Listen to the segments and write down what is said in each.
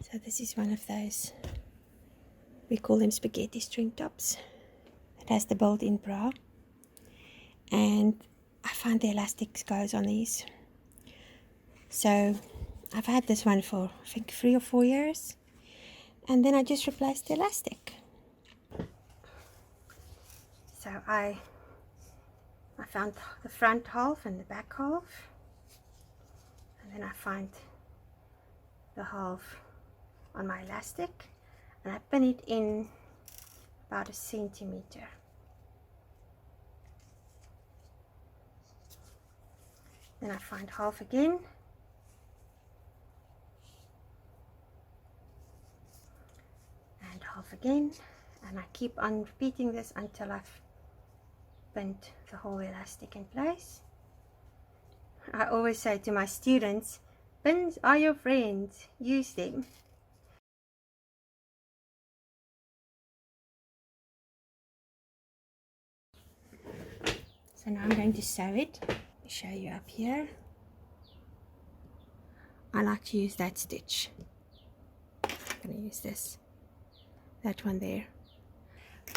So this is one of those, we call them spaghetti string tops. It has the built-in bra, and I find the elastic goes on these. So I've had this one for I think 3 or 4 years, and then I just replaced the elastic. So I found the front half and the back half, and then I find the half on my elastic, and I pin it in about 1 centimeter. Then I find half again, and half again, and I keep on repeating this until I've pinned the whole elastic in place. I always say to my students, pins are your friends, use them. So now I'm going to sew it. Let me show you up here. I like to use that stitch. I'm going to use this, that one there.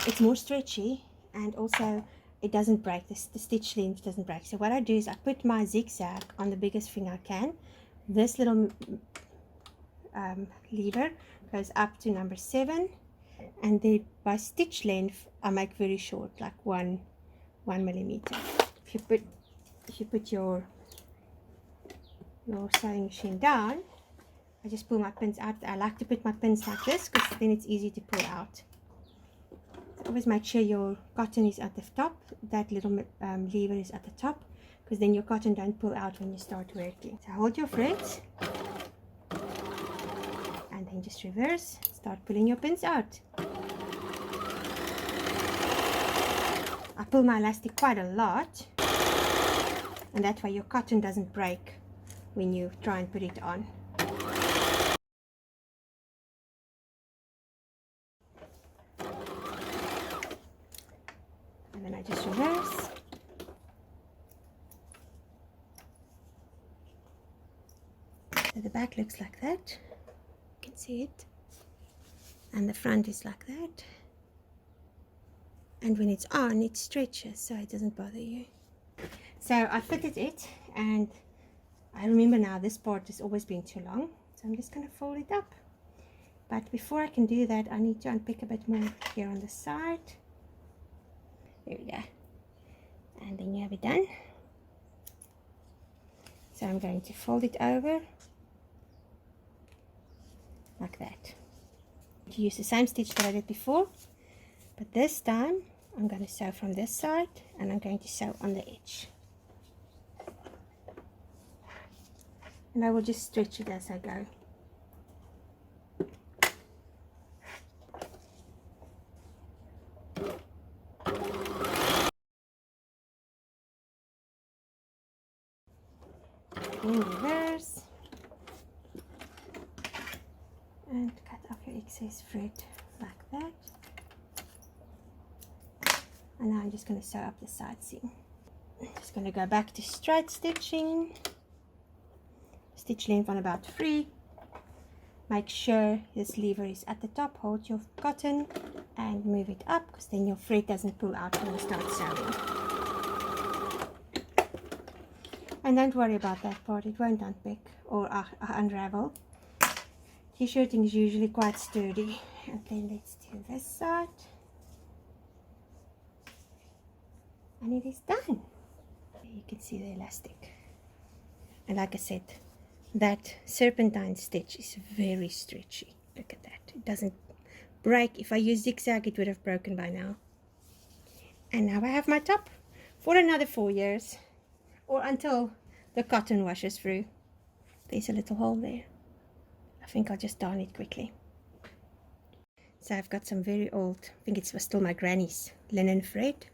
It's more stretchy, and also it doesn't break, the stitch length doesn't break. So what I do is I put my zigzag on the biggest thing I can. This little lever goes up to number 7, and then by stitch length I make very short, like 1 millimeter. If you put your sewing machine down, I just pull my pins out. I like to put my pins like this because then it's easy to pull out. So always make sure your cotton is at the top, that little lever is at the top, because then your cotton don't pull out when you start working. So hold your threads and then just reverse, start pulling your pins out. I pull my elastic quite a lot, and that way your cotton doesn't break when you try and put it on. And then I just reverse. So the back looks like that, you can see it, and the front is like that, and when it's on it stretches so it doesn't bother you. So I fitted it, and I remember now this part has always been too long, so I'm just going to fold it up. But before I can do that, I need to unpick a bit more here on the side. There we go, and then you have it done. So I'm going to fold it over like that. To use the same stitch that I did before, but this time I'm going to sew from this side, and I'm going to sew on the edge, and I will just stretch it as I go. Then reverse and cut off your excess thread like that, and now I'm just going to sew up the side seam. I'm just going to go back to straight stitching, stitch length on about 3. Make sure this lever is at the top. Hold your cotton and move it up, because then your thread doesn't pull out when you start sewing. And don't worry about that part, it won't unpick or unravel. T-shirting is usually quite sturdy. And then let's do this side, and it is done. You can see the elastic, and like I said, that serpentine stitch is very stretchy. Look at that, it doesn't break. If I use zigzag it would have broken by now. And now I have my top for another 4 years, or until the cotton washes through. There's a little hole there. I think I'll just darn it quickly. So I've got some very old, I think it was still my granny's linen thread,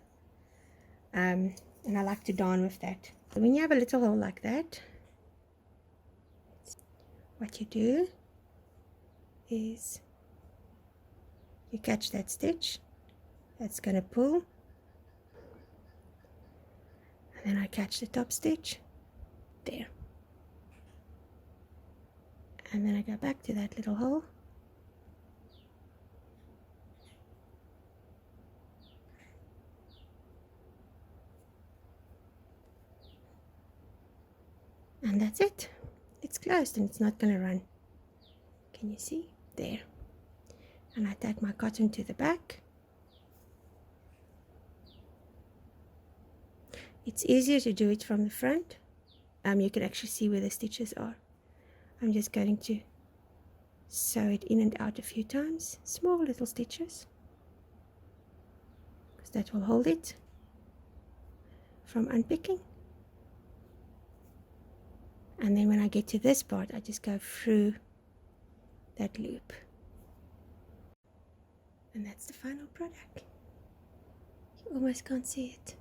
and I like to darn with that. So when you have a little hole like that, what you do is you catch that stitch that's going to pull, and then I catch the top stitch there, And then I go back to that little hole. And that's it. It's closed and it's not going to run. Can you see? There. And I tack my cotton to the back. It's easier to do it from the front. You can actually see where the stitches are. I'm just going to sew it in and out a few times. Small little stitches. Because that will hold it from unpicking. And then when I get to this part, I just go through that loop. And that's the final product. You almost can't see it.